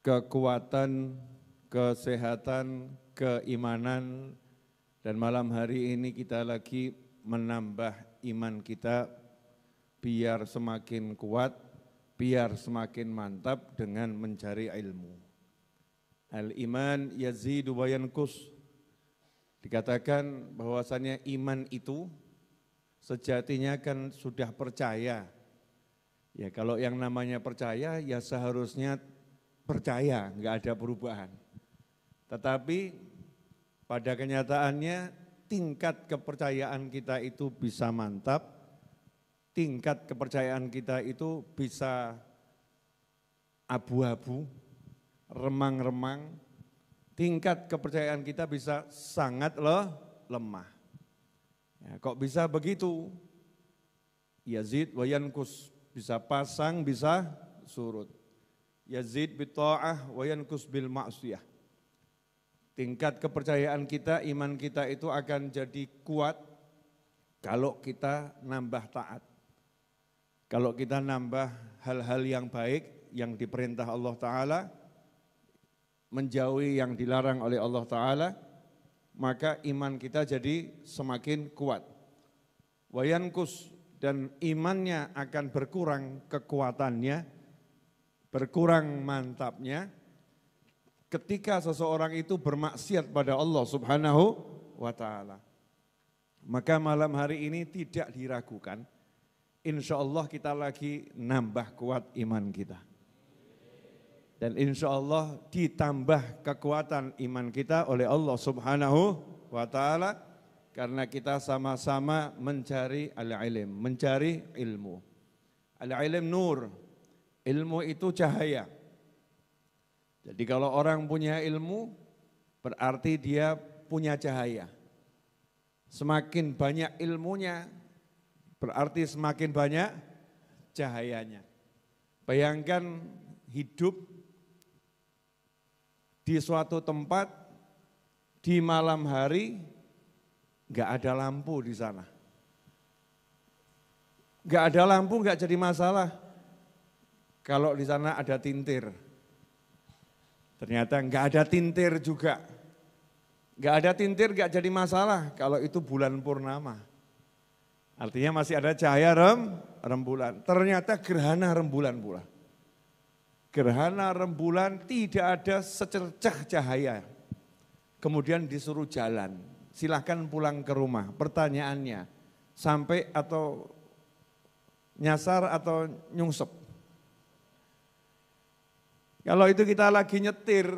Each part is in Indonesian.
kekuatan, kesehatan, keimanan, dan malam hari ini kita lagi menambah iman kita biar semakin kuat, biar semakin mantap dengan mencari ilmu. Al-iman yazidu wa yanqus. Dikatakan bahwasannya iman itu sejatinya kan sudah percaya. Ya kalau yang namanya percaya ya seharusnya percaya, enggak ada perubahan. Tetapi pada kenyataannya tingkat kepercayaan kita itu bisa mantap, tingkat kepercayaan kita itu bisa abu-abu, remang-remang, tingkat kepercayaan kita bisa sangat lemah. Ya, kok bisa begitu? Yazid wa yankus, bisa pasang, bisa surut. Yazid bitta'ah wa yankus bil ma'siyah. Tingkat kepercayaan kita, iman kita itu akan jadi kuat kalau kita nambah taat. Kalau kita nambah hal-hal yang baik yang diperintah Allah Ta'ala, menjauhi yang dilarang oleh Allah Ta'ala, maka iman kita jadi semakin kuat. Wa yankus, dan imannya akan berkurang kekuatannya, berkurang mantapnya ketika seseorang itu bermaksiat pada Allah Subhanahu wa Ta'ala. Maka malam hari ini tidak diragukan, insya Allah kita lagi nambah kuat iman kita. Dan insya Allah ditambah kekuatan iman kita oleh Allah Subhanahu wa Ta'ala karena kita sama-sama mencari al-ilm, mencari ilmu. Al-ilm nur, ilmu itu cahaya. Jadi kalau orang punya ilmu, berarti dia punya cahaya. Semakin banyak ilmunya, berarti semakin banyak cahayanya. Bayangkan hidup di suatu tempat, di malam hari, enggak ada lampu di sana. Enggak ada lampu, enggak jadi masalah. Kalau di sana ada tintir. Ternyata enggak ada tintir juga. Enggak ada tintir enggak jadi masalah kalau itu bulan purnama. Artinya masih ada cahaya rembulan. Ternyata gerhana rembulan pula. Gerhana rembulan tidak ada secercah cahaya. Kemudian disuruh jalan. Silahkan pulang ke rumah. Pertanyaannya, sampai atau nyasar atau nyungsep? Kalau itu kita lagi nyetir,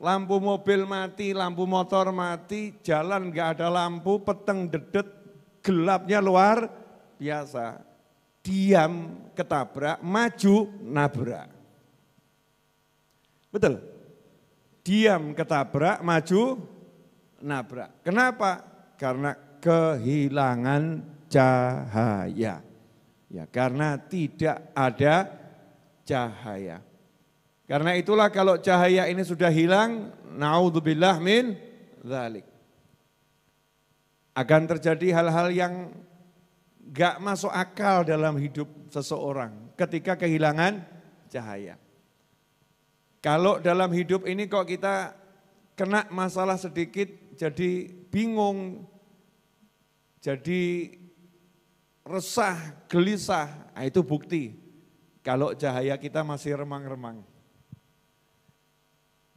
lampu mobil mati, lampu motor mati, jalan enggak ada lampu, peteng dedet, gelapnya luar biasa. Diam ketabrak, maju nabrak. Betul? Diam ketabrak, maju nabrak. Kenapa? Karena kehilangan cahaya. Ya, karena tidak ada cahaya. Karena itulah kalau cahaya ini sudah hilang, naudzubillah min dzalik. Akan terjadi hal-hal yang gak masuk akal dalam hidup seseorang ketika kehilangan cahaya. Kalau dalam hidup ini kok kita kena masalah sedikit jadi bingung, jadi resah, gelisah, nah itu bukti kalau cahaya kita masih remang-remang.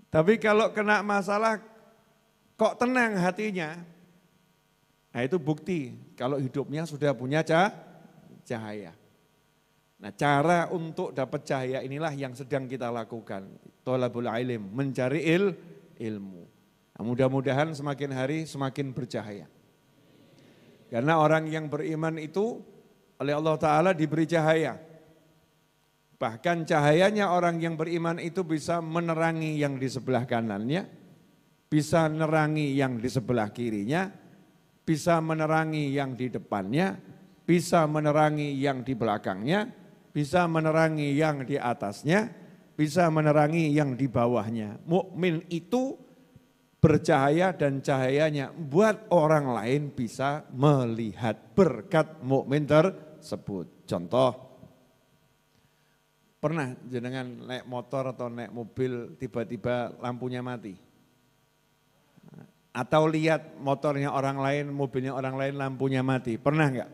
Tapi kalau kena masalah kok tenang hatinya, nah itu bukti kalau hidupnya sudah punya cahaya. Nah cara untuk dapat cahaya inilah yang sedang kita lakukan. Thalabul ilm, mencari ilmu. Nah, mudah-mudahan semakin hari semakin bercahaya. Karena orang yang beriman itu oleh Allah Ta'ala diberi cahaya. Bahkan cahayanya orang yang beriman itu bisa menerangi yang di sebelah kanannya, bisa menerangi yang di sebelah kirinya, bisa menerangi yang di depannya, bisa menerangi yang di belakangnya, bisa menerangi yang di atasnya, bisa menerangi yang di bawahnya. Mukmin itu bercahaya dan cahayanya buat orang lain bisa melihat berkat mukmin tersebut. Contoh, Pernah jenengan naik motor atau naik mobil tiba-tiba lampunya mati? Atau lihat motornya orang lain, mobilnya orang lain lampunya mati? Pernah enggak?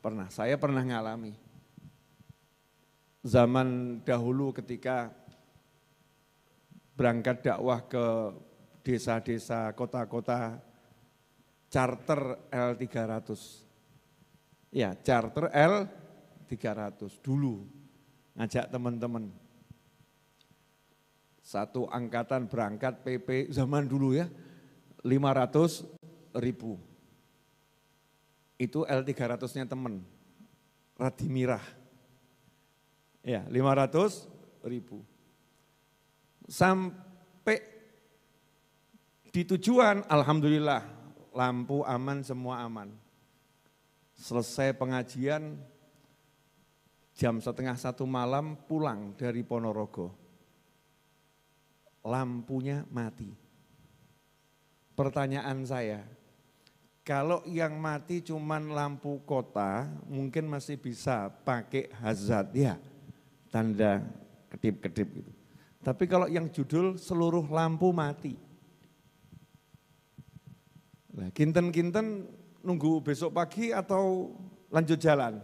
Pernah, saya pernah ngalami. Zaman dahulu ketika berangkat dakwah ke desa-desa, kota-kota, charter L300. Ya, charter L300 dulu. Ngajak teman-teman. Satu angkatan berangkat PP zaman dulu ya, 500.000. Itu L300-nya teman, Radimirah. Ya, 500.000. Sampai di tujuan, alhamdulillah, lampu aman, semua aman. Selesai pengajian, jam 12:30 malam pulang dari Ponorogo. Lampunya mati. Pertanyaan saya, kalau yang mati cuman lampu kota, mungkin masih bisa pakai hazard ya, tanda kedip-kedip gitu. Tapi kalau yang judul seluruh lampu mati. Nah, kinten-kinten nunggu besok pagi atau lanjut jalan?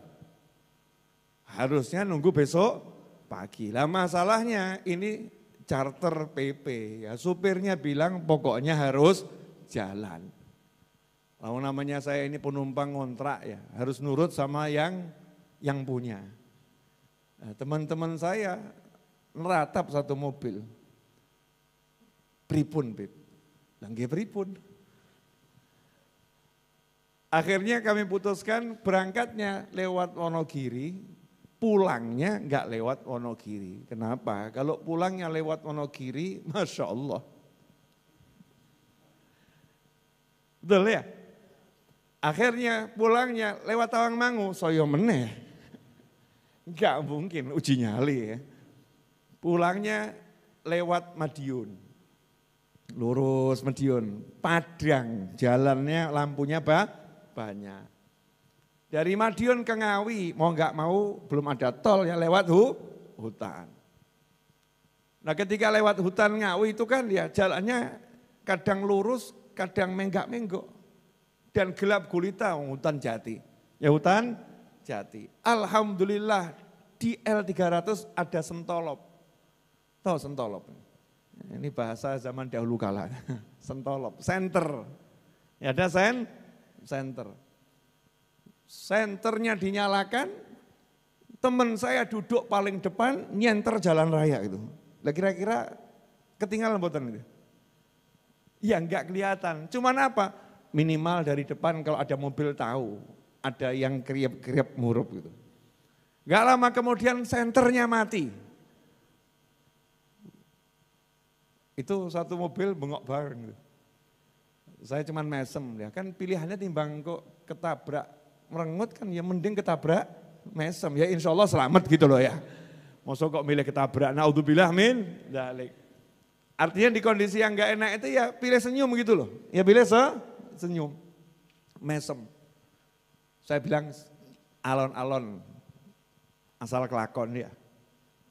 Harusnya nunggu besok pagi. Lah masalahnya ini charter PP, ya supirnya bilang pokoknya harus jalan. Lalu namanya saya ini penumpang kontrak ya, harus nurut sama yang punya. Nah, teman-teman saya neratap satu mobil. Pripun, Bib? Nggih pripun. Akhirnya kami putuskan berangkatnya lewat Wonogiri, pulangnya enggak lewat Wonogiri. Kenapa? Kalau pulangnya lewat Wonogiri, Masya Allah. Betul ya? Akhirnya pulangnya lewat Tawangmangu, soyo meneh. Enggak mungkin, uji nyali ya. Pulangnya lewat Madiun. Lurus Madiun, Padang, jalannya lampunya banyak. Dari Madiun ke Ngawi, mau nggak mau belum ada tol ya lewat hutan. Nah ketika lewat hutan Ngawi itu kan ya jalannya kadang lurus, kadang menggak-menggok. Dan gelap gulita hutan jati. Ya hutan jati. Alhamdulillah di L300 ada sentolop. Tahu sentolop? Ini bahasa zaman dahulu kala. Sentolop, senter. Ya ada senter. Senternya dinyalakan, teman saya duduk paling depan nyenter jalan raya itu. Lah kira-kira ketinggalan mboten itu? Ya enggak kelihatan, cuman apa? Minimal dari depan kalau ada mobil tahu, ada yang kriep-kriep murup gitu. Enggak lama kemudian senternya mati. Itu satu mobil bengok bareng gitu. Saya cuman mesem ya, kan pilihannya timbang kok ketabrak merengut kan ya mending ketabrak mesem ya insya Allah selamat gitu loh ya. Masa kok milih ketabrak, naudzubillah min dzalik. Artinya di kondisi yang enggak enak itu ya pilih senyum gitu loh. Ya pilih senyum, mesem. Saya bilang alon-alon, asal kelakon ya.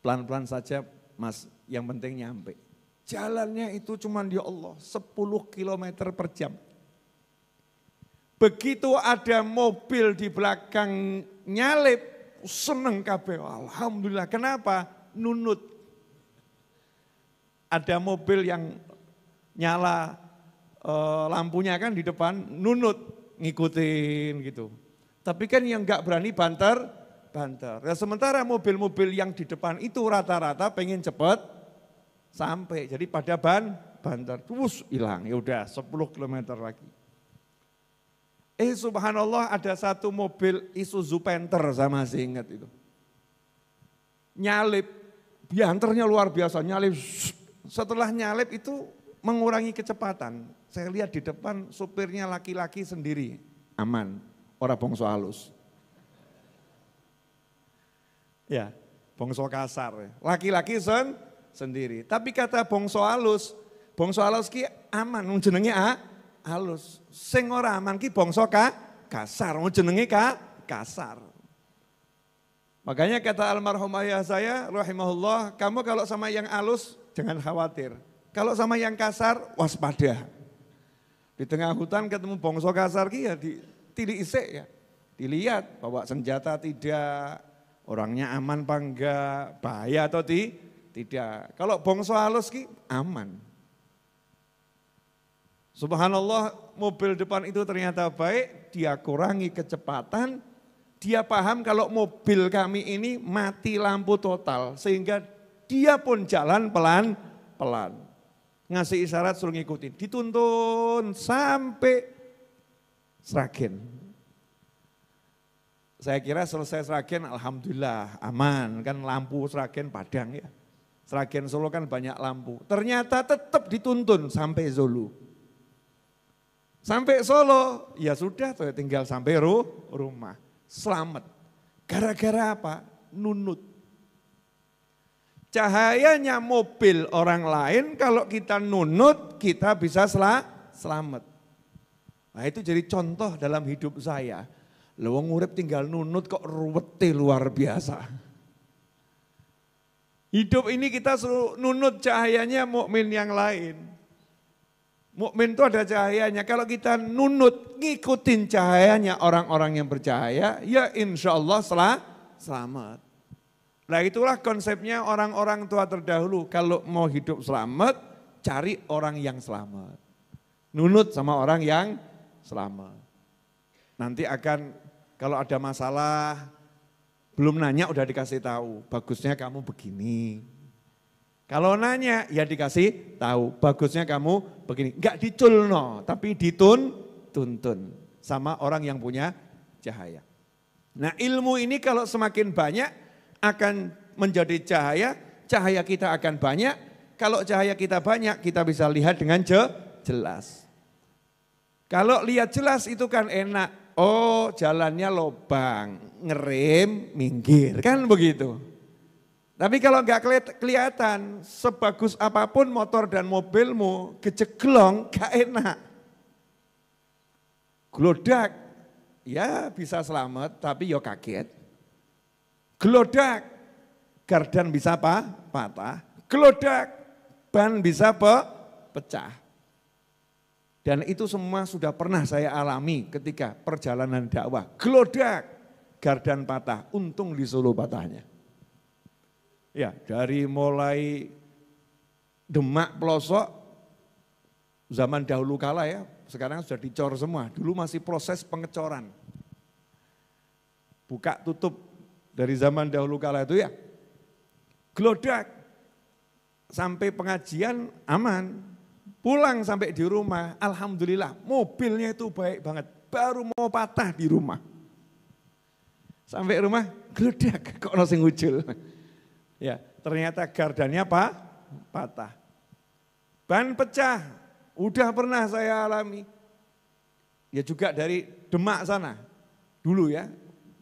Pelan-pelan saja mas, yang penting nyampe. Jalannya itu cuman ya Allah 10 km per jam. Begitu ada mobil di belakang nyalip, seneng kabeh. Alhamdulillah. Kenapa? Nunut. Ada mobil yang nyala lampunya kan di depan, nunut, ngikutin gitu. Tapi kan yang enggak berani banter. Nah, sementara mobil-mobil yang di depan itu rata-rata pengen cepat sampai. Jadi pada banter, terus hilang. Ya udah 10 km lagi. Subhanallah ada satu mobil Isuzu Panther, saya masih ingat itu. Nyalip, bianternya luar biasa, nyalip. Setelah nyalip itu mengurangi kecepatan. Saya lihat di depan supirnya laki-laki sendiri, aman, ora bongso halus. Ya, bongso kasar. Laki-laki sendiri. Tapi kata bongso halus ki aman, jenenge halus. Sing ora aman ki bangsa kasar, jenenge kasar. Makanya kata almarhum ayah saya, rahimahullah, kamu kalau sama yang halus jangan khawatir. Kalau sama yang kasar, waspada. Di tengah hutan ketemu bongso kasar ya ditilik isik ya. Dilihat bawa senjata tidak, orangnya aman apa enggak, bahaya atau tidak. Kalau bongso halus aman. Subhanallah, mobil depan itu ternyata baik, dia kurangi kecepatan, dia paham kalau mobil kami ini mati lampu total, sehingga dia pun jalan pelan-pelan. Ngasih isyarat suruh ngikutin, dituntun sampai Sragen. Saya kira selesai Sragen, alhamdulillah aman, kan lampu Sragen Padang ya. Sragen Solo kan banyak lampu, ternyata tetap dituntun sampai Solo. Sampai Solo, ya sudah tinggal sampai rumah. Selamat. Gara-gara apa? Nunut. Cahayanya mobil orang lain, kalau kita nunut, kita bisa selamat. Nah itu jadi contoh dalam hidup saya. Lawang urip tinggal nunut kok ruwete luar biasa. Hidup ini kita suruh nunut cahayanya mukmin yang lain. Mukmin itu ada cahayanya. Kalau kita nunut, ngikutin cahayanya orang-orang yang bercahaya, ya insya Allah selamat. Nah itulah konsepnya orang-orang tua terdahulu. Kalau mau hidup selamat, cari orang yang selamat. Nunut sama orang yang selamat. Nanti akan kalau ada masalah, belum nanya udah dikasih tahu. Bagusnya kamu begini. Kalau nanya ya dikasih tahu, bagusnya kamu begini. Enggak diculno, tapi dituntun sama orang yang punya cahaya. Nah ilmu ini kalau semakin banyak akan menjadi cahaya, cahaya kita akan banyak. Kalau cahaya kita banyak kita bisa lihat dengan jelas. Kalau lihat jelas itu kan enak, oh jalannya lobang, ngerem, minggir, kan begitu. Tapi kalau enggak kelihatan, sebagus apapun motor dan mobilmu, kejeglong gak enak. Glodak, ya bisa selamat tapi ya kaget. Glodak, gardan bisa patah. Glodak, ban bisa pecah. Dan itu semua sudah pernah saya alami ketika perjalanan dakwah. Glodak, gardan patah, untung di Solo patahnya. Ya, dari mulai Demak pelosok zaman dahulu kala ya, sekarang sudah dicor semua. Dulu masih proses pengecoran. Buka tutup dari zaman dahulu kala itu ya. Glodak sampai pengajian aman. Pulang sampai di rumah, alhamdulillah mobilnya itu baik banget. Baru mau patah di rumah. Sampai rumah glodak kok ono sing ujul. Ya, ternyata gardannya patah. Ban pecah, udah pernah saya alami. Ya juga dari Demak sana, dulu ya,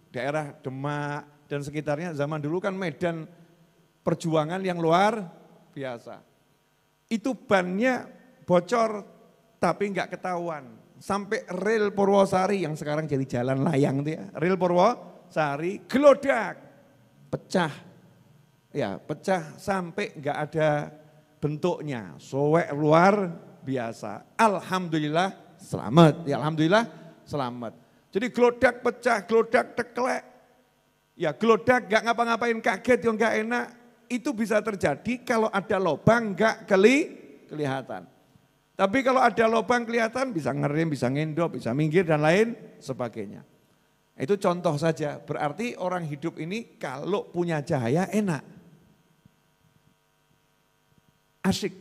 daerah Demak dan sekitarnya zaman dulu kan medan perjuangan yang luar biasa. Itu bannya bocor tapi enggak ketahuan. Sampai rel Purwosari yang sekarang jadi jalan layang itu ya, rel Purwosari gelodak, pecah. Ya pecah sampai enggak ada bentuknya, sowek luar biasa. Alhamdulillah selamat, ya alhamdulillah selamat. Jadi gelodak pecah, gelodak teklek. Ya gelodak enggak ngapa-ngapain kaget, yang enggak enak. Itu bisa terjadi kalau ada lubang enggak kelihatan. Tapi kalau ada lubang kelihatan bisa ngerem, bisa ngendop, bisa minggir dan lain sebagainya. Itu contoh saja, berarti orang hidup ini kalau punya cahaya enak. Asyik.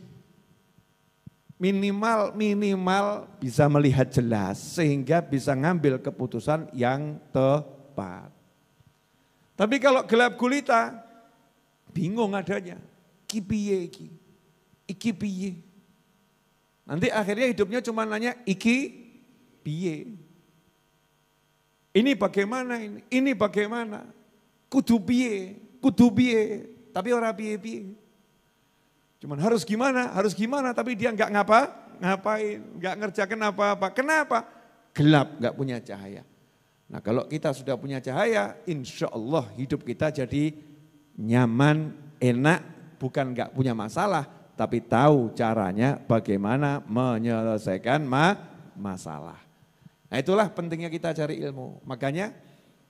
Minimal bisa melihat jelas sehingga bisa ngambil keputusan yang tepat. Tapi kalau gelap gulita, bingung adanya. Iki piye iki piye. Nanti akhirnya hidupnya cuma nanya iki piye. Ini bagaimana ini? Ini bagaimana? Kudu piye? Tapi ora piye-piye. Cuman harus gimana, tapi dia enggak ngapain, enggak ngerjakan apa-apa. Kenapa? Gelap, enggak punya cahaya. Nah kalau kita sudah punya cahaya, insya Allah hidup kita jadi nyaman, enak, bukan enggak punya masalah, tapi tahu caranya bagaimana menyelesaikan masalah. Nah itulah pentingnya kita cari ilmu. Makanya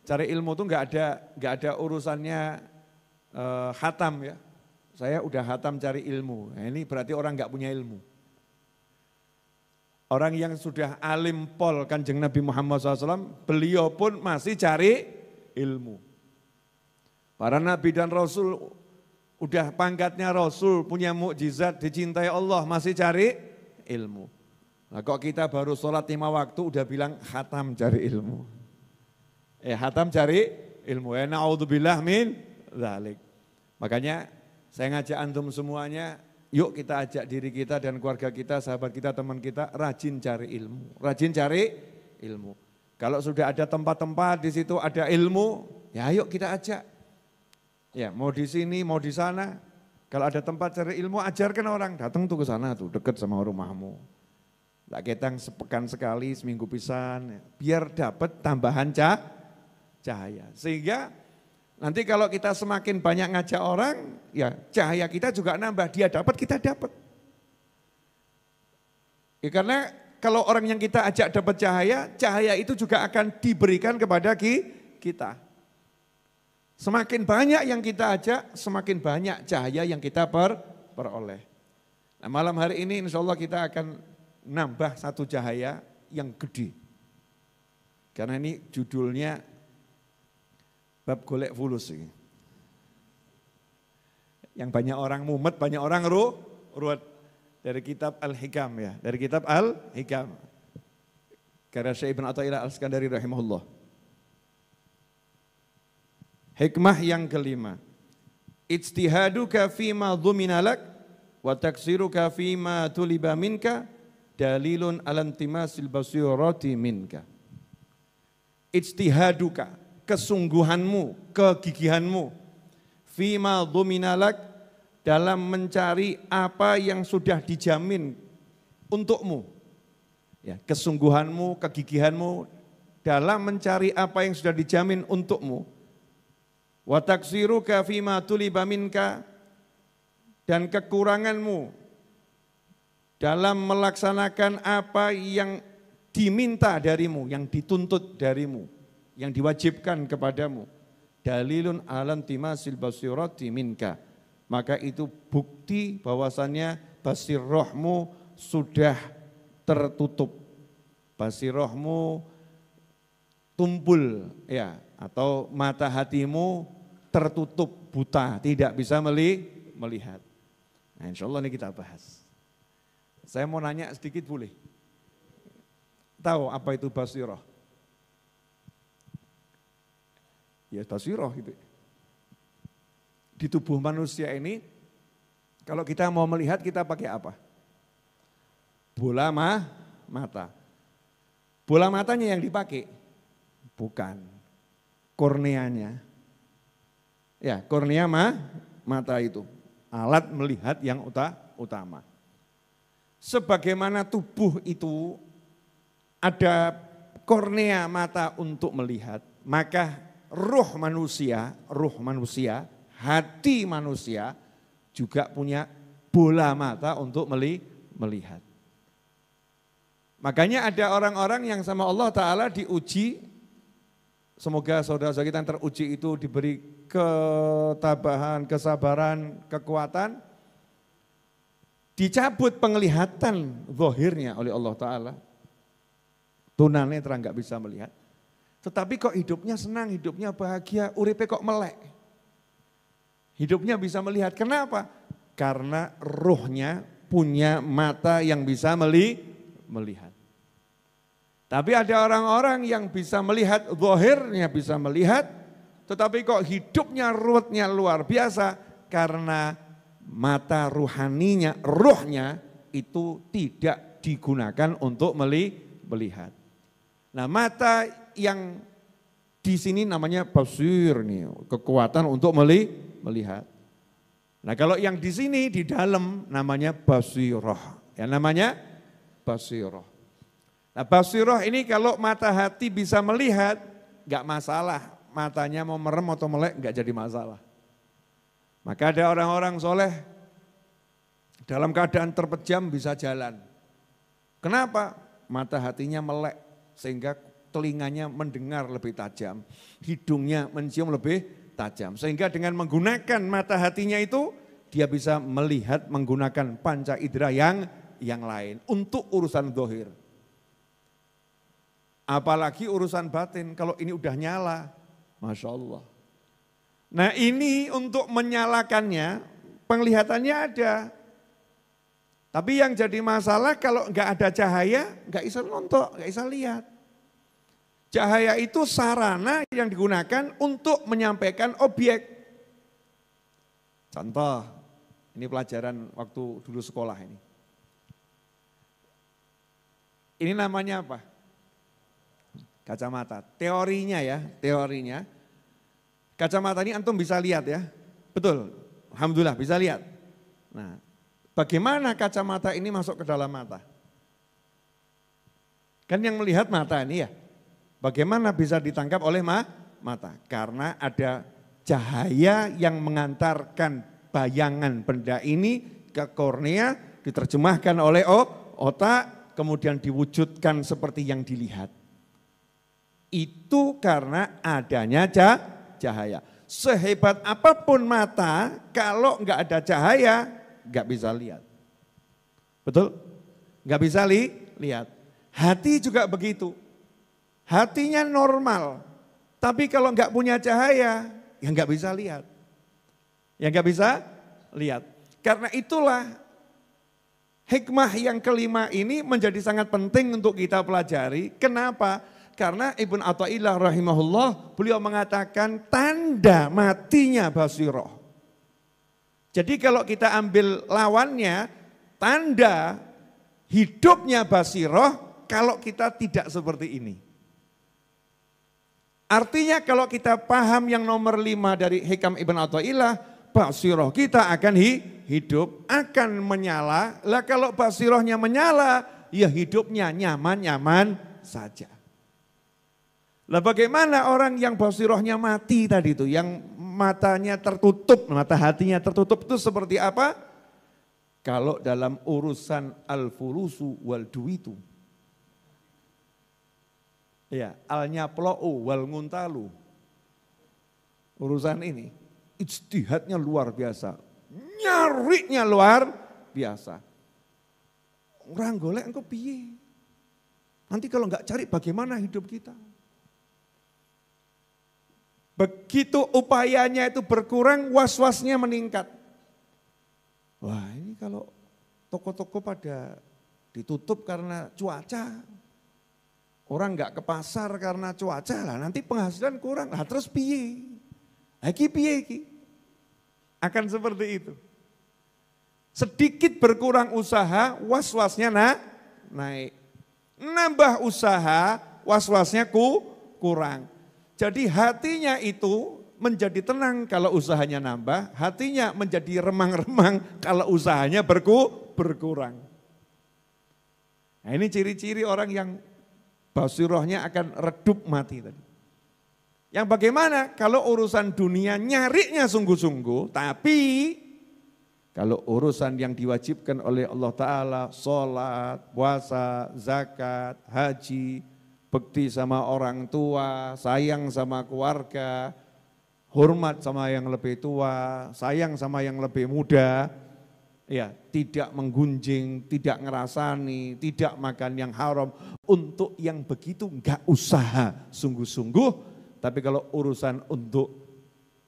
cari ilmu itu enggak ada urusannya khatam ya. Saya udah khatam cari ilmu. Nah, ini berarti orang enggak punya ilmu. Orang yang sudah alim pol Kanjeng Nabi Muhammad SAW, beliau pun masih cari ilmu. Para nabi dan rasul, udah pangkatnya rasul, punya mukjizat, dicintai Allah, masih cari ilmu. Nah kok kita baru sholat 5 waktu udah bilang khatam cari ilmu. Khatam cari ilmu. Na'udzubillah min dzalik. Makanya saya ngajak antum semuanya, yuk kita ajak diri kita dan keluarga kita, sahabat kita, teman kita, rajin cari ilmu. Rajin cari ilmu. Kalau sudah ada tempat-tempat di situ ada ilmu, ya yuk kita ajak. Ya mau di sini, mau di sana. Kalau ada tempat cari ilmu, ajarkan orang. Datang tuh ke sana tuh, dekat sama rumahmu. Tak ketang sepekan sekali, seminggu pisan. Ya. Biar dapat tambahan cahaya. Sehingga nanti kalau kita semakin banyak ngajak orang, ya cahaya kita juga nambah, dia dapat, kita dapat. Ya, karena kalau orang yang kita ajak dapat cahaya itu juga akan diberikan kepada kita. Semakin banyak yang kita ajak, semakin banyak cahaya yang kita peroleh. Nah malam hari ini insya Allah kita akan nambah satu cahaya yang gede. Karena ini judulnya bab golek fulus ini. Yang banyak orang mumet, banyak orang ruwet. Dari kitab Al-Hikam ya, dari kitab Al-Hikam. Karya Syekh Ibn Athaillah Al-Iskandari rahimahullah. Hikmah yang kelima. Ijtihaduka fima dhumina lak wa taksiruka fima tuliba minka dalilun alantimasil basirati minka. Ijtihaduka, kesungguhanmu, kegigihanmu, fima dhuminalak, dalam mencari apa yang sudah dijamin untukmu. Ya, kesungguhanmu, kegigihanmu dalam mencari apa yang sudah dijamin untukmu. Wa taksiruka fima tuliba minka, dan kekuranganmu dalam melaksanakan apa yang diminta darimu, yang dituntut darimu, yang diwajibkan kepadamu. Dalilun alam timasil basirati minka. Maka itu bukti bahwasannya basirahmu sudah tertutup. Basirahmu tumpul ya, atau mata hatimu tertutup buta, tidak bisa melihat. Nah, insya Allah ini kita bahas. Saya mau nanya sedikit boleh? Tahu apa itu basirah? Ya basirah gitu. Di tubuh manusia ini, kalau kita mau melihat kita pakai apa? Bola mata. Bola matanya yang dipakai? Bukan. Korneanya. Ya kornea mata itu. Alat melihat yang utama. Sebagaimana tubuh itu ada kornea mata untuk melihat, maka ruh manusia, hati manusia juga punya bola mata untuk melihat. Makanya ada orang-orang yang sama Allah Ta'ala diuji, semoga saudara-saudara kita yang teruji itu diberi ketabahan, kesabaran, kekuatan, dicabut penglihatan zahirnya oleh Allah Ta'ala. Tunanetra nggak bisa melihat. Tetapi kok hidupnya senang, hidupnya bahagia, uripe kok melek. Hidupnya bisa melihat. Kenapa? Karena ruhnya punya mata yang bisa melihat. Tapi ada orang-orang yang bisa melihat, zahirnya bisa melihat, tetapi kok hidupnya ruwetnya luar biasa karena mata ruhaninya, ruhnya itu tidak digunakan untuk melihat. Nah, mata yang di sini namanya basir nih, kekuatan untuk melihat. Nah, kalau yang di sini di dalam namanya basirah. Ya namanya basirah. Nah, basirah ini kalau mata hati bisa melihat, enggak masalah. Matanya mau merem atau melek enggak jadi masalah. Maka ada orang-orang soleh dalam keadaan terpejam bisa jalan. Kenapa? Mata hatinya melek sehingga telinganya mendengar lebih tajam, hidungnya mencium lebih tajam. Sehingga dengan menggunakan mata hatinya itu dia bisa melihat menggunakan panca indera yang lain untuk urusan zahir. Apalagi urusan batin kalau ini udah nyala, Masya Allah. Nah ini untuk menyalakannya penglihatannya ada. Tapi yang jadi masalah kalau enggak ada cahaya, enggak bisa nonton, enggak bisa lihat. Cahaya itu sarana yang digunakan untuk menyampaikan objek. Contoh, ini pelajaran waktu dulu sekolah ini. Ini namanya apa? Kacamata. Teorinya ya, teorinya. Kacamata ini antum bisa lihat ya. Betul, alhamdulillah bisa lihat. Nah, bagaimana kacamata ini masuk ke dalam mata? Kan yang melihat mata ini ya. Bagaimana bisa ditangkap oleh mata? Karena ada cahaya yang mengantarkan bayangan benda ini ke kornea, diterjemahkan oleh otak, kemudian diwujudkan seperti yang dilihat. Itu karena adanya cahaya. Sehebat apapun mata, kalau enggak ada cahaya, enggak bisa lihat. Betul? Enggak bisa lihat. Hati juga begitu. Hatinya normal, tapi kalau enggak punya cahaya, ya enggak bisa lihat. Ya enggak bisa lihat. Karena itulah hikmah yang kelima ini menjadi sangat penting untuk kita pelajari. Kenapa? Karena Ibnu Athaillah rahimahullah, beliau mengatakan tanda matinya basiroh. Jadi kalau kita ambil lawannya, tanda hidupnya basiroh kalau kita tidak seperti ini. Artinya kalau kita paham yang nomor 5 dari hikam Ibnu Athaillah, basiroh kita akan hidup, akan menyala. Lah kalau basirohnya menyala, ya hidupnya nyaman-nyaman saja. Lah bagaimana orang yang basirohnya mati tadi itu, yang matanya tertutup, mata hatinya tertutup itu seperti apa? Kalau dalam urusan al-furusu wal duwitu. Ya, al-nyapla'u wal nguntalu. Urusan ini, ijtihadnya luar biasa. Nyarinya luar biasa. Orang golek engko piye? Nanti kalau enggak cari bagaimana hidup kita? Begitu upayanya itu berkurang, was-wasnya meningkat. Wah ini kalau toko-toko pada ditutup karena cuaca, orang nggak ke pasar karena cuaca lah, nanti penghasilan kurang, lah terus piye? Piye? Akan seperti itu. Sedikit berkurang usaha, was-wasnya naik. Nambah usaha, was-wasnya kurang. Jadi hatinya itu menjadi tenang kalau usahanya nambah, hatinya menjadi remang-remang kalau usahanya berkurang. Nah ini ciri-ciri orang yang basirohnya akan redup mati tadi. Yang bagaimana kalau urusan dunia nyarinya sungguh-sungguh, tapi kalau urusan yang diwajibkan oleh Allah Ta'ala, sholat, puasa, zakat, haji, bekti sama orang tua, sayang sama keluarga, hormat sama yang lebih tua, sayang sama yang lebih muda, ya tidak menggunjing, tidak ngerasani, tidak makan yang haram. Untuk yang begitu enggak usaha sungguh-sungguh, tapi kalau urusan untuk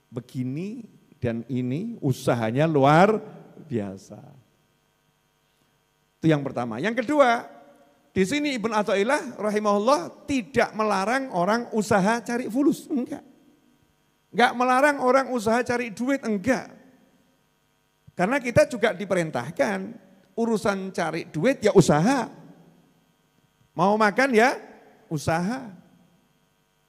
begini dan ini usahanya luar biasa. Itu yang pertama. Yang kedua, di sini Ibnu Athaillah rahimahullah tidak melarang orang usaha cari fulus, enggak. Enggak melarang orang usaha cari duit, enggak. Karena kita juga diperintahkan urusan cari duit ya usaha. Mau makan ya usaha.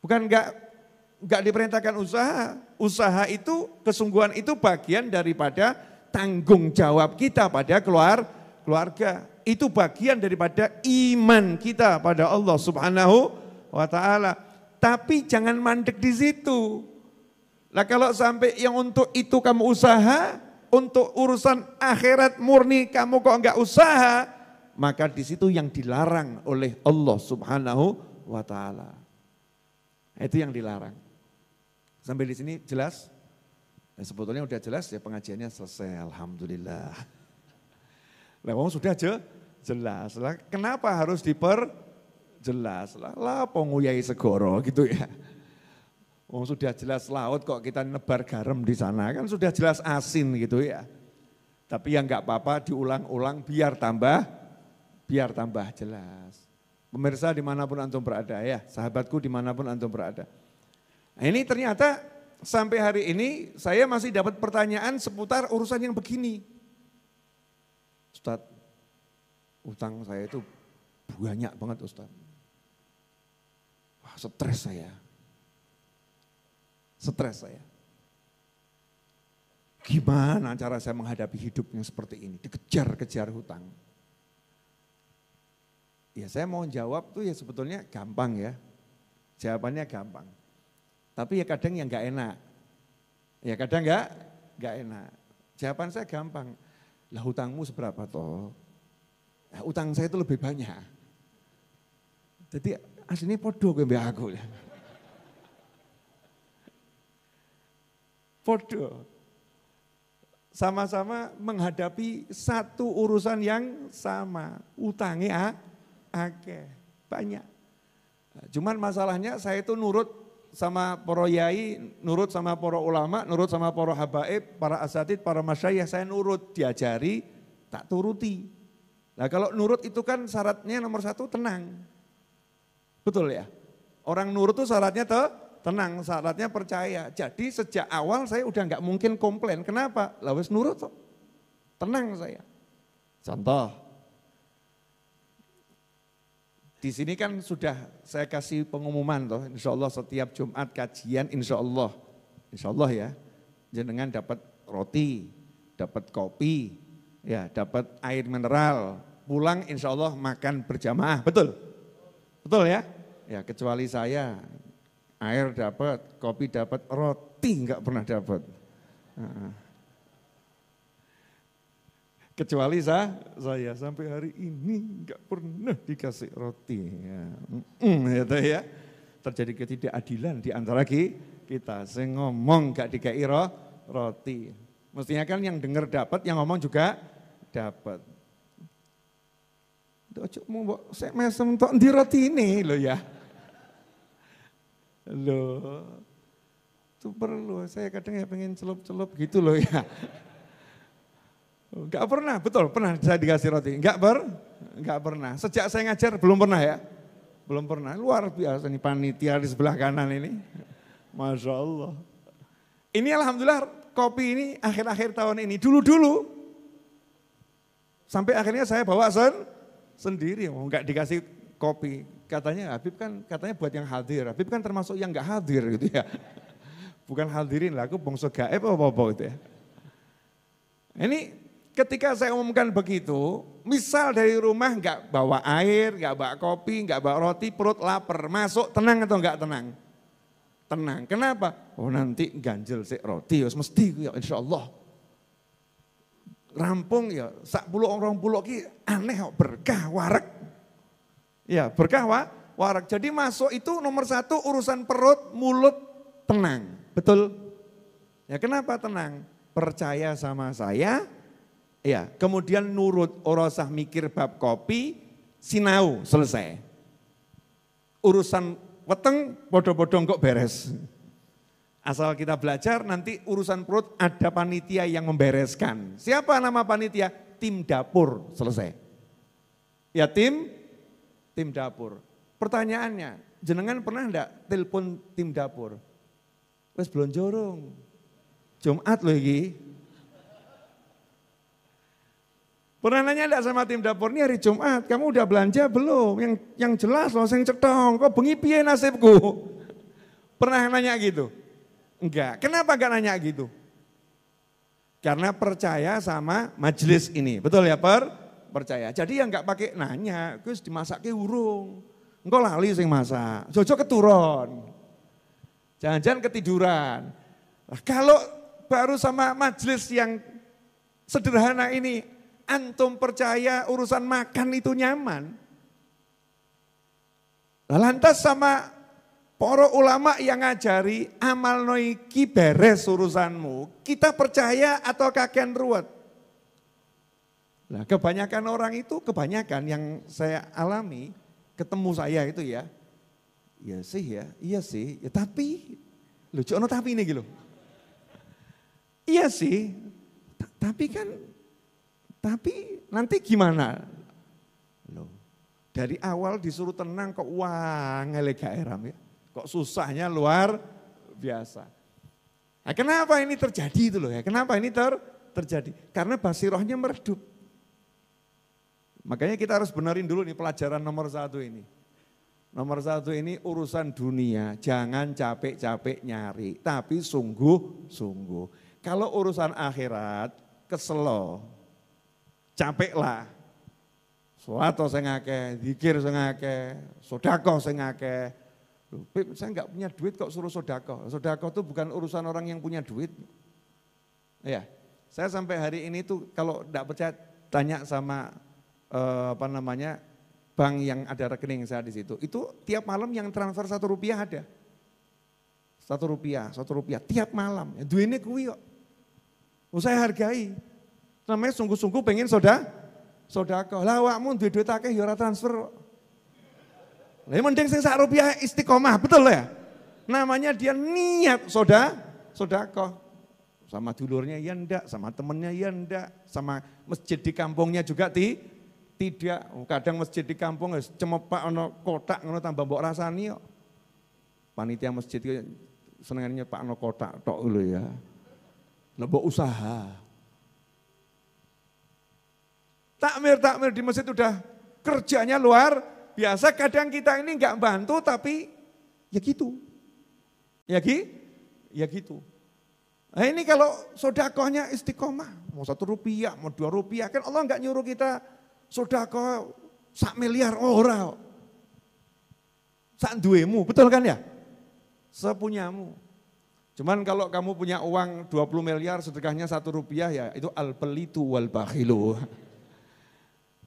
Bukan enggak diperintahkan usaha. Usaha itu, kesungguhan itu bagian daripada tanggung jawab kita pada keluarga. Itu bagian daripada iman kita pada Allah Subhanahu wa ta'ala. Tapi jangan mandek di situ. Nah kalau sampai yang untuk itu kamu usaha, untuk urusan akhirat murni kamu kok enggak usaha, maka di situ yang dilarang oleh Allah Subhanahu wa taala. Itu yang dilarang. Sampai di sini jelas? Nah, sebetulnya udah jelas ya, pengajiannya selesai, alhamdulillah. Lah sudah jelas. Lah kenapa harus diperjelas? Lah penguyai segoro gitu ya. Sudah jelas laut kok kita nebar garam di sana, kan sudah jelas asin gitu ya. Tapi yang enggak apa-apa diulang-ulang biar tambah jelas. Pemirsa dimanapun antum berada ya, sahabatku dimanapun antum berada. Nah ini ternyata sampai hari ini saya masih dapat pertanyaan seputar urusan yang begini. Ustadz, utang saya itu banyak banget Ustadz. Wah stres saya. Gimana cara saya menghadapi hidup yang seperti ini, dikejar-kejar hutang. Ya saya mau jawab tuh ya sebetulnya gampang ya, jawabannya gampang. Tapi ya kadang yang gak enak, ya kadang gak enak. Jawaban saya gampang, lah hutangmu seberapa toh? Nah, utang saya itu lebih banyak. Jadi aslinya podo gue mbak aku ya. Podo. Sama-sama menghadapi satu urusan yang sama. Utangnya akeh, banyak. Cuman masalahnya saya itu nurut sama para yai, nurut sama para ulama, nurut sama para habaib, para asatid, para masyayikh, saya nurut, diajari, tak turuti. Nah kalau nurut itu kan syaratnya nomor satu tenang. Betul ya? Orang nurut itu syaratnya tenang, syaratnya percaya. Jadi sejak awal saya udah nggak mungkin komplain. Kenapa? Lah wis nurut toh. Tenang saya. Contoh. Di sini kan sudah saya kasih pengumuman toh. Insya Allah setiap Jumat kajian insya Allah ya. Jenengan dapat roti, dapat kopi, ya dapat air mineral. Pulang insya Allah makan berjamaah. Betul? Betul ya? Ya kecuali saya. Air dapat, kopi dapat, roti enggak pernah dapat. Kecuali saya sampai hari ini enggak pernah dikasih roti. Ya. Terjadi ketidakadilan di antara kita. Saya ngomong enggak dikasih roti. Mestinya kan yang dengar dapat, yang ngomong juga dapat. Saya mesem untuk di roti ini loh ya. Loh, itu perlu, saya kadang ya pengen celup-celup gitu loh ya. Enggak pernah, betul pernah saya dikasih roti, enggak pernah. Sejak saya ngajar belum pernah ya, belum pernah. Luar biasa nih panitia di sebelah kanan ini, Masya Allah. Ini alhamdulillah kopi ini akhir-akhir tahun ini, dulu-dulu. Sampai akhirnya saya bawa sendiri, enggak dikasih kopi. Katanya Habib kan katanya buat yang hadir. Habib kan termasuk yang enggak hadir gitu ya. Bukan hadirin lah, aku bongso gaib apa-apa gitu ya. Ini ketika saya umumkan begitu, misal dari rumah enggak bawa air, enggak bawa kopi, enggak bawa roti, perut lapar, masuk tenang atau enggak tenang? Tenang. Kenapa? Oh nanti ganjel sik roti, mesti ya insyaallah. Rampung ya, sak puluh orang puluh ki aneh kok berkah warak. Ya berkah warak. Jadi masuk itu nomor satu urusan perut, mulut tenang. Betul? Ya kenapa tenang? Percaya sama saya, ya kemudian nurut, ora usah mikir bab kopi, sinau selesai. Urusan weteng podo-podo kok beres. Asal kita belajar nanti urusan perut ada panitia yang membereskan. Siapa nama panitia? Tim dapur, selesai. Ya tim dapur. Pertanyaannya, jenengan pernah enggak telepon tim dapur? Wes belum jorong. Jumat loh iki. Pernah nanya enggak sama tim dapur, ini hari Jumat, kamu udah belanja belum? Yang jelas loh, sing cetong, kok bengi piye nasibku? Pernah nanya gitu? Enggak. Kenapa enggak nanya gitu? Karena percaya sama majelis ini. Betul ya, percaya. Jadi yang enggak pakai nanya, Gus dimasake urung. Engko lali sing masak. Jojo keturun. Jangan-jangan ketiduran. Nah, kalau baru sama majelis yang sederhana ini, antum percaya urusan makan itu nyaman. Nah, lantas sama para ulama yang ngajari amal noiki beres urusanmu, kita percaya atau kakean ruwet? Nah, kebanyakan orang itu, kebanyakan yang saya alami, ketemu saya itu ya, iya sih, ya tapi, lucu ono tapi ini gitu. Iya sih, tapi nanti gimana? Loh, dari awal disuruh tenang kok wah ngelega eram ya. Kok susahnya luar biasa. Nah, kenapa ini terjadi itu loh ya? Kenapa ini terjadi? Karena basirohnya meredup. Makanya kita harus benerin dulu nih pelajaran nomor 1 ini. Nomor 1 ini urusan dunia, jangan capek-capek nyari, tapi sungguh-sungguh. Kalau urusan akhirat, keselo, capeklah. Sholat sing akeh, zikir sing akeh, sedekah sing akeh. Loh, Pip, saya enggak punya duit kok suruh sedekah. Sedekah itu bukan urusan orang yang punya duit. Ya, saya sampai hari ini tuh kalau enggak percaya tanya sama bank yang ada rekening saya di situ. Itu tiap malam yang transfer Rp1 ada. Rp1 tiap malam. Ya, duitnya kuwi kok. Saya hargai. Namanya sungguh-sungguh pengen sedekah. Lah awakmu duit akeh ya ora transfer. Lah mending sing Rp1 istiqomah, betul ya? Namanya dia niat sedekah. Sama dulurnya ya ndak, sama temennya ya ndak, sama masjid di kampungnya juga tidak. Kadang masjid di kampung cemepak ono kotak ngono tambah mbok rasani kok. Panitia masjid senengannya Pak ono kotak tok lho ya. Lebok usaha. Takmir di masjid udah kerjanya luar biasa. Kadang kita ini enggak bantu tapi ya gitu. Ya gitu. Nah ini kalau sedekahnya istiqomah. Mau Rp1, mau Rp2. Kan Allah enggak nyuruh kita sedekah 1 miliar ora. Sak duwemu, betul kan ya? Sepunyamu. Cuman kalau kamu punya uang 20 miliar sedekahnya Rp1 ya itu al-pelitu wal bakhilu.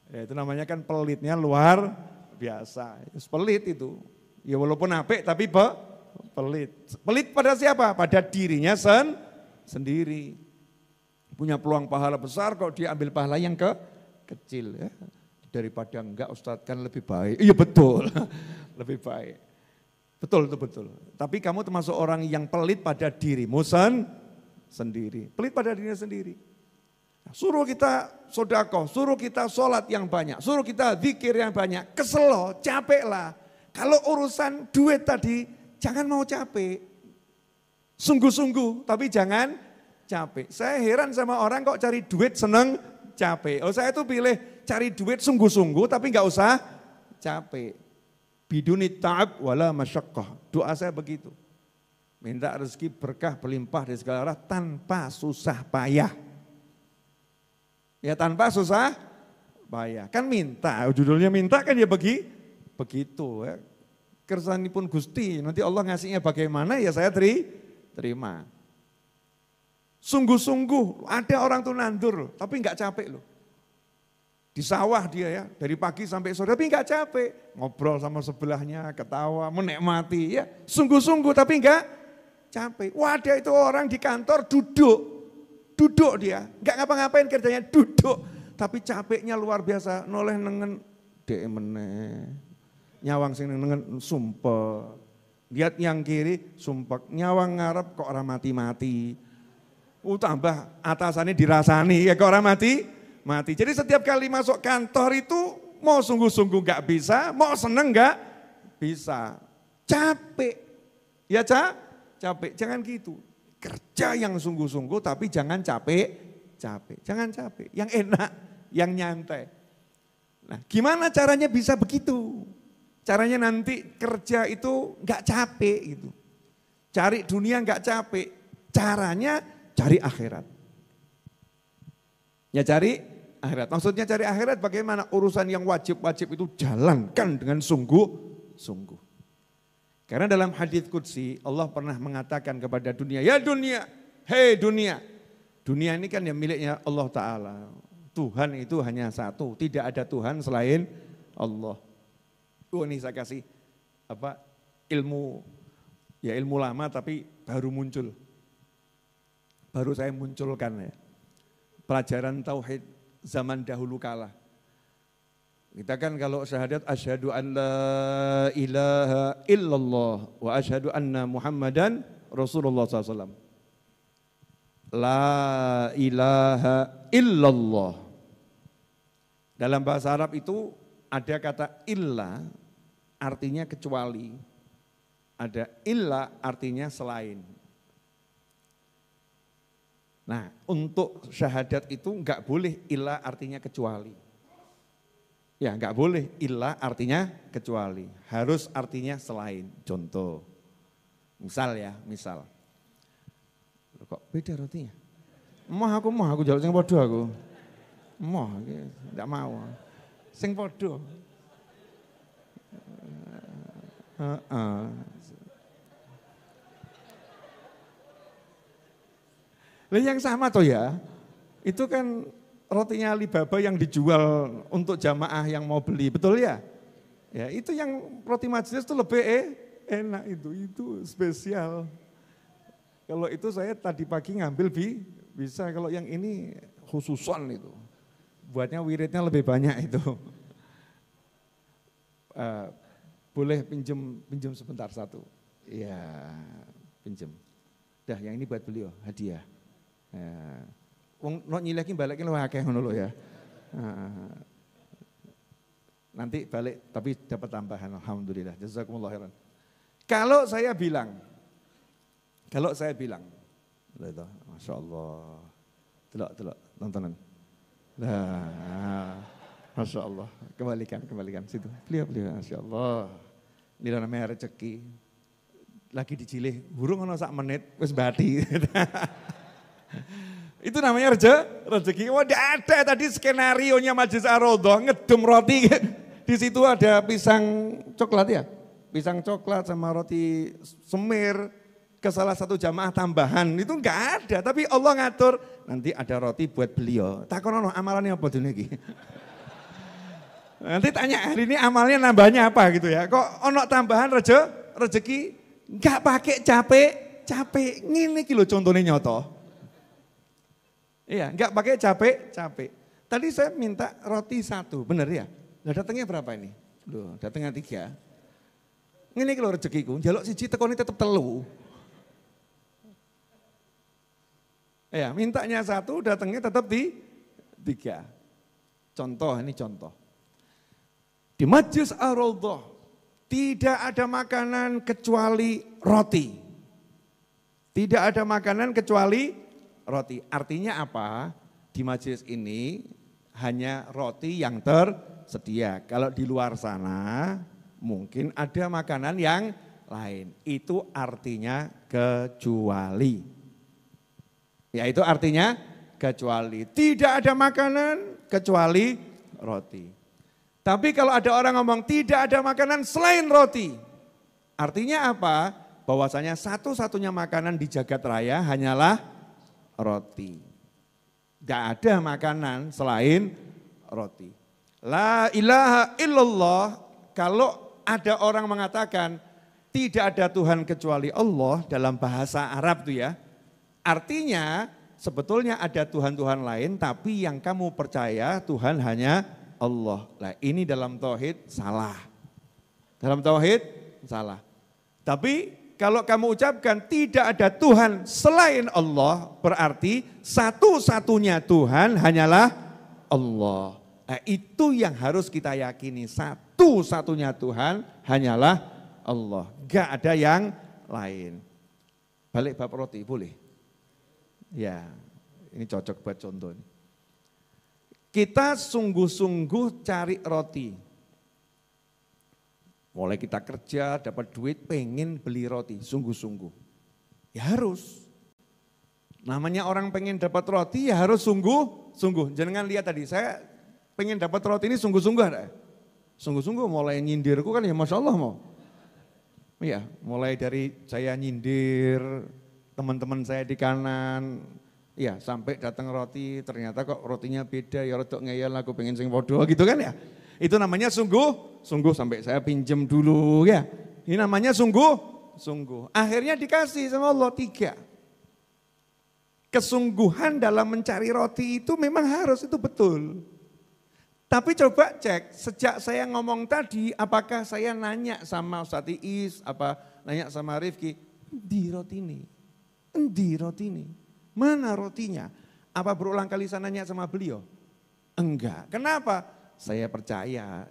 Ya, itu namanya kan pelitnya luar biasa. Pelit itu. Ya walaupun apik tapi pelit. Pelit pada siapa? Pada dirinya sendiri. Punya peluang pahala besar kok dia ambil pahala yang kecil ya. Daripada enggak Ustadz kan lebih baik. Iya betul. Lebih baik. Betul. Tapi kamu termasuk orang yang pelit pada dirimu sendiri. Pelit pada dirinya sendiri. Suruh kita sedekah, suruh kita sholat yang banyak, suruh kita zikir yang banyak. Kesel, capeklah. Kalau urusan duit tadi, jangan mau capek. Sungguh-sungguh, tapi jangan capek. Saya heran sama orang kok cari duit seneng capek. Saya itu pilih cari duit sungguh-sungguh, tapi enggak usah capek. Biduni ta'ab wala masyaqqah. Doa saya begitu. Minta rezeki berkah berlimpah dari segala arah tanpa susah payah. Ya tanpa susah payah. Kan minta, judulnya minta kan ya begitu. Ya. Kersanipun Gusti, nanti Allah ngasihnya bagaimana ya saya terima. Sungguh-sungguh ada orang tuh nandur tapi enggak capek loh. Di sawah dia ya, dari pagi sampai sore, tapi enggak capek. Ngobrol sama sebelahnya, ketawa, menikmati ya. Sungguh-sungguh tapi enggak capek. Wadah itu orang di kantor duduk dia. Enggak ngapa-ngapain kerjanya duduk. Tapi capeknya luar biasa, noleh nengen meneh. Nyawang sing nengen sumpah. Lihat yang kiri sumpah, nyawang ngarep kok orang mati-mati. Tambah atasannya dirasani ya kok orang mati. Jadi setiap kali masuk kantor itu mau sungguh-sungguh enggak bisa, mau seneng enggak bisa. Capek. Ya capek, jangan gitu. Kerja yang sungguh-sungguh tapi jangan capek. Jangan capek, yang enak, yang nyantai. Nah gimana caranya bisa begitu? Caranya nanti kerja itu enggak capek gitu. Cari dunia enggak capek, caranya cari akhirat. Ya cari akhirat. Maksudnya cari akhirat bagaimana? Urusan yang wajib-wajib itu jalankan dengan sungguh-sungguh. Karena dalam hadits qudsi Allah pernah mengatakan kepada dunia, ya dunia, hei dunia. Dunia ini kan yang miliknya Allah Ta'ala. Tuhan itu hanya satu, tidak ada Tuhan selain Allah. Ini saya kasih ilmu, ya ilmu lama tapi baru muncul. Baru saya munculkan ya. Pelajaran tauhid zaman dahulu kala. Kita kan kalau syahadat asyhadu an la ilaha illallah wa asyhadu anna Muhammadan Rasulullah SAW. La ilaha illallah. Dalam bahasa Arab itu ada kata illa artinya kecuali. Ada illa artinya selain. Nah, untuk syahadat itu enggak boleh illa artinya kecuali. Ya enggak boleh illa artinya kecuali. Harus artinya selain. Contoh. Misal. Kok beda rotinya? Mau aku jawab sing podo aku. Mau, enggak mau. Sing podo. Lah yang sama toh ya. Itu kan rotinya Alibaba yang dijual untuk jamaah yang mau beli, betul ya? Ya itu yang roti majelis itu lebih enak itu spesial. Kalau itu saya tadi pagi ngambil bisa, kalau yang ini khususon itu. Buatnya wiridnya lebih banyak itu. Boleh pinjem sebentar satu. Iya, pinjem. Dah yang ini buat beliau, hadiah. Wong no nyileki balik lu akeh ngono lho ya. Nanti balik tapi dapat tambahan, alhamdulillah. Jazakumullah khairan. Kalau saya bilang, Masya Allah, delok nontonan. Nah, Masya Allah, kembalikan situ. Beliau, Masya Allah. Ini namanya rezeki. Lagi dicilih, burung ono sak menit, wis bati. Itu namanya rezeki. Wah, ada tadi skenarionya Majelis Ar-Raudhah ngedum roti. Di situ ada pisang coklat ya. Pisang coklat sama roti semir ke salah satu jamaah tambahan. Itu enggak ada, tapi Allah ngatur nanti ada roti buat beliau. Takonono amalannya apa dene iki? Nanti tanya hari ini amalnya nambahnya apa gitu ya. Kok ono tambahan rezeki enggak pakai capek. Ngene iki lho contone nyoto. Iya, enggak pakai capek. Tadi saya minta roti 1, bener ya? Lah datangnya berapa ini? Loh, datangnya 3. Ini kalau rezekiku, jaluk siji tekoni tetep 3. Ya, mintanya 1, datangnya tetap 3. Ini contoh. Di Majelis Ar-Raudhah tidak ada makanan kecuali roti. Tidak ada makanan kecuali roti. Artinya apa? Di majelis ini hanya roti yang tersedia. Kalau di luar sana mungkin ada makanan yang lain. Itu artinya kecuali. Ya itu artinya kecuali. Tidak ada makanan kecuali roti. Tapi kalau ada orang ngomong tidak ada makanan selain roti. Artinya apa? Bahwasanya satu-satunya makanan di jagat raya hanyalah roti. Tidak ada makanan selain roti. La ilaha illallah, kalau ada orang mengatakan tidak ada Tuhan kecuali Allah dalam bahasa Arab tuh ya. Artinya sebetulnya ada Tuhan-Tuhan lain tapi yang kamu percaya Tuhan hanya Allah. Nah ini dalam tauhid salah. Dalam tauhid salah. Tapi kalau kamu ucapkan tidak ada Tuhan selain Allah, berarti satu-satunya Tuhan hanyalah Allah. Nah, itu yang harus kita yakini, satu-satunya Tuhan hanyalah Allah. Gak ada yang lain. Balik bab roti, boleh? Ya, ini cocok buat contoh. Kita sungguh-sungguh cari roti. Mulai kita kerja, dapat duit, pengen beli roti, sungguh-sungguh. Ya harus. Namanya orang pengen dapat roti ya harus sungguh-sungguh. Jangan lihat tadi, saya pengen dapat roti ini sungguh-sungguh ada. Sungguh-sungguh mulai nyindirku kan ya Masya Allah mau. Ya, mulai dari saya nyindir teman-teman saya di kanan, ya sampai datang roti, ternyata kok rotinya beda, ya rodok ngeyel, aku pengen sing podo gitu kan ya. Itu namanya sungguh sampai saya pinjem dulu ya. Ini namanya sungguh. Akhirnya dikasih sama Allah 3. Kesungguhan dalam mencari roti itu memang harus, itu betul. Tapi coba cek, sejak saya ngomong tadi, apakah saya nanya sama Ustaz Iis, apa nanya sama Rifki, endi roti ini? Mana rotinya? Apa berulang kali saya nanya sama beliau? Enggak. Kenapa? Saya percaya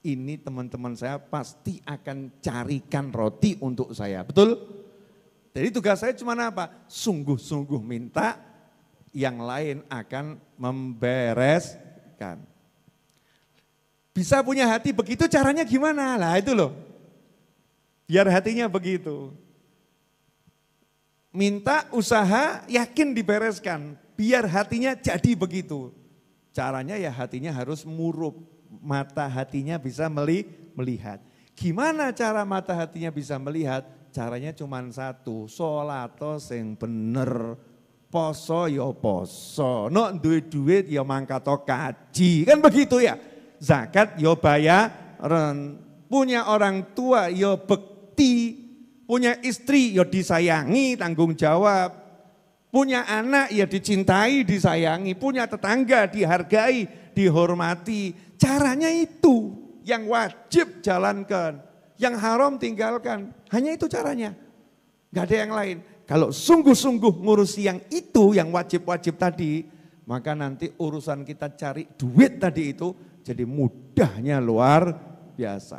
ini teman-teman saya pasti akan carikan roti untuk saya. Betul? Jadi tugas saya cuma apa? Sungguh-sungguh minta, yang lain akan membereskan. Bisa punya hati begitu, caranya gimana? Lah itu loh. Biar hatinya begitu. Minta, usaha, yakin dibereskan. Biar hatinya jadi begitu. Caranya ya hatinya harus murub. Mata hatinya bisa melihat. Gimana cara mata hatinya bisa melihat? Caranya cuma satu. Sholato sing bener. Poso ya poso. Nek duit ya mangkato kaji. Kan begitu ya. Zakat yo bayaran, punya orang tua yo bekti, punya istri yo disayangi, tanggung jawab, punya anak ya dicintai, disayangi, punya tetangga dihargai, dihormati. Caranya itu yang wajib jalankan, yang haram tinggalkan. Hanya itu caranya, gak ada yang lain. Kalau sungguh-sungguh ngurusi yang itu, yang wajib-wajib tadi, maka nanti urusan kita cari duit tadi itu jadi mudahnya luar biasa.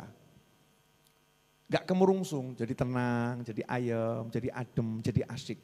Gak kemurungsung, jadi tenang, jadi ayem, jadi adem, jadi asyik.